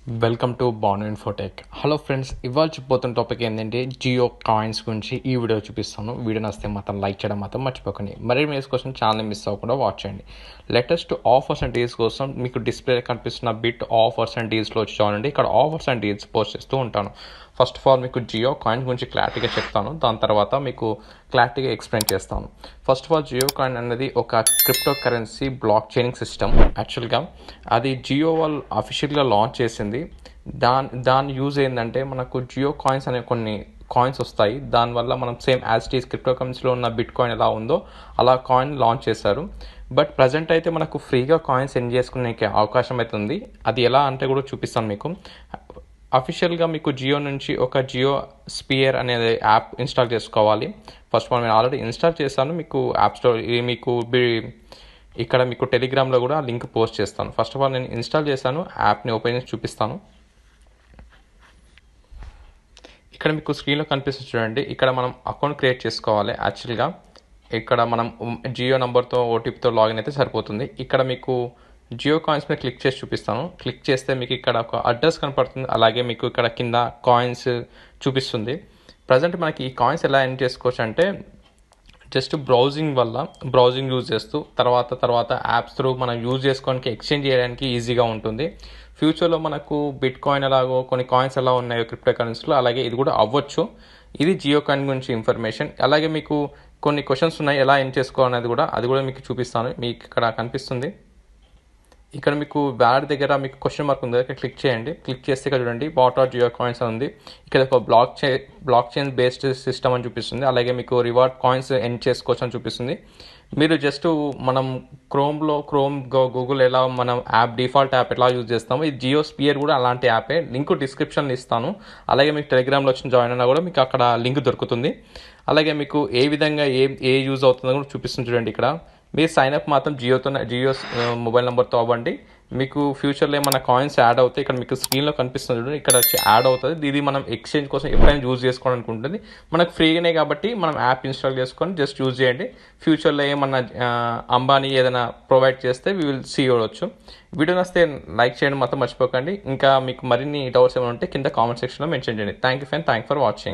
Welcome to Banu Infotech. Hello friends, ఇవాళ చెప్పబోతున్న topic ఏంటంటే జియో కాయిన్స్ గురించి ఈ వీడియో చూపిస్తాను. వీడియో నచ్చితే మాత్రం లైక్ చేయడం మాత్రం మర్చిపోకండి. మరిన్ని వీడియోస్ కోసం ఛానల్ మిస్ అవ్వకుండా వాచ్ చేయండి. లేటెస్ట్ ఆఫర్స్ అండ్ డీల్స్ కోసం మీకు డిస్ప్లే కనిపిస్తున్న బిట్ ఆఫర్స్ అండ్ డీల్స్లో వచ్చి చూడండి. ఇక్కడ ఆఫర్స్ అండ్ డీల్స్ పోస్ట్ చేస్తూ ఉంటాను. ఫస్ట్ ఆఫ్ ఆల్ మీకు జియో కాయిన్ గురించి క్లారిటీగా చెప్తాను. దాని తర్వాత మీకు క్లారిటీగా ఎక్స్ప్లెయిన్ చేస్తాను. First of all Jio coin అనేది ఒక crypto currency block chaining system. యాక్చువల్గా అది జియో వాళ్ళు అఫీషియల్గా లాంచ్ చేసింది. దాని యూజ్ ఏంటంటే మనకు జియో కాయిన్స్ అనే కొన్ని కాయిన్స్ వస్తాయి. దానివల్ల మనం సేమ్ యాజ్ టీస్ క్రిప్టో కరెన్సీలో ఉన్న బిట్ కాయిన్ ఎలా ఉందో అలా కాయిన్ లాంచ్ చేశారు. బట్ ప్రజెంట్ అయితే మనకు ఫ్రీగా కాయిన్స్ సెండ్ చేసుకునే అవకాశం అయితే ఉంది. అది ఎలా అంటే కూడా చూపిస్తాను మీకు. అఫీషియల్గా మీకు జియో నుంచి ఒక జియో స్పియర్ అనేది యాప్ ఇన్స్టాల్ చేసుకోవాలి. ఫస్ట్ ఆఫ్ ఆల్ నేను ఆల్రెడీ ఇన్స్టాల్ చేశాను. మీకు యాప్ స్టోర్ మీకు ఇక్కడ మీకు టెలిగ్రామ్లో కూడా లింక్ పోస్ట్ చేస్తాను. ఫస్ట్ ఆఫ్ ఆల్ నేను ఇన్స్టాల్ చేశాను. యాప్ని ఓపెన్ చేసి చూపిస్తాను. ఇక్కడ మీకు స్క్రీన్లో కనిపిస్తుంది చూడండి. ఇక్కడ మనం అకౌంట్ క్రియేట్ చేసుకోవాలి. యాక్చువల్గా ఇక్కడ మనం జియో నెంబర్తో ఓటీపీతో లాగిన్ అయితే సరిపోతుంది. ఇక్కడ మీకు జియో కాయిన్స్ మీద క్లిక్ చేసి చూపిస్తాను. క్లిక్ చేస్తే మీకు ఇక్కడ ఒక అడ్రస్ కనపడుతుంది. అలాగే మీకు ఇక్కడ కింద కాయిన్స్ చూపిస్తుంది. ప్రజెంట్ మనకి ఈ కాయిన్స్ ఎలా ఎర్న్ చేసుకోవచ్చు అంటే జస్ట్ బ్రౌజింగ్ యూజ్ చేస్తూ తర్వాత యాప్స్ త్రూ మనం యూజ్ చేసుకోవడానికి ఎక్స్చేంజ్ చేయడానికి ఈజీగా ఉంటుంది. ఫ్యూచర్లో మనకు బిట్ కాయిన్ ఎలాగో కొన్ని కాయిన్స్ ఎలా ఉన్నాయో క్రిప్టో కరెన్సీలో అలాగే ఇది కూడా అవ్వచ్చు. ఇది జియో కాయిన్ గురించి ఇన్ఫర్మేషన్. అలాగే మీకు కొన్ని క్వశ్చన్స్ ఉన్నాయి ఎలా ఎర్న్ చేసుకోవాలనేది కూడా అది కూడా మీకు చూపిస్తాను. మీకు ఇక్కడ కనిపిస్తుంది. ఇక్కడ మీకు వ్యాలెట్ దగ్గర మీకు క్వశ్చన్ మార్క్ ఉంది. ఇక్కడ క్లిక్ చేయండి. క్లిక్ చేస్తే ఇక్కడ చూడండి వాట్ ఆర్ జియో కాయిన్స్ అని ఉంది. ఇక్కడ ఒక బ్లాక్ చైన్ బేస్డ్ సిస్టమ్ అని చూపిస్తుంది. అలాగే మీకు రివార్డ్ కాయిన్స్ ఎర్న్ చేసుకోవచ్చు అని చూపిస్తుంది. మీరు జస్ట్ మనం గూగుల్ ఎలా మనం డిఫాల్ట్ యాప్ ఎలా యూజ్ చేస్తామో ఈ జియో స్పియర్ కూడా అలాంటి యాపే. లింక్ డిస్క్రిప్షన్లో ఇస్తాను. అలాగే మీకు టెలిగ్రామ్లో వచ్చిన జాయిన్ అయినా కూడా మీకు అక్కడ లింక్ దొరుకుతుంది. అలాగే మీకు ఏ విధంగా ఏ యూజ్ అవుతుందో కూడా చూపిస్తుంది చూడండి. ఇక్కడ మీరు సైన్అప్ మాత్రం జియో మొబైల్ నెంబర్తో అవ్వండి. మీకు ఫ్యూచర్లో ఏమైనా కాయిన్స్ యాడ్ అవుతాయి. ఇక్కడ మీకు స్క్రీన్లో కనిపిస్తుంది చూడండి. ఇక్కడ వచ్చి యాడ్ అవుతుంది. ఇది మనం ఎక్స్చేంజ్ కోసం ఎప్పుడైనా యూజ్ చేసుకోవడానికి ఉంటుంది. మనకు ఫ్రీగానే కాబట్టి మనం యాప్ ఇన్స్టాల్ చేసుకొని జస్ట్ యూజ్ చేయండి. ఫ్యూచర్లో ఏమన్నా అంబానీ ఏదైనా ప్రొవైడ్ చేస్తే వీ విల్ సీ చూడవచ్చు. వీడియో నచ్చితే లైక్ చేయడం మాత్రం మర్చిపోకండి. ఇంకా మీకు మరిన్ని డౌట్స్ ఏమైనా ఉంటే కింద కామెంట్ సెక్షన్లో మెన్షన్ చేయండి. Thank you for watching.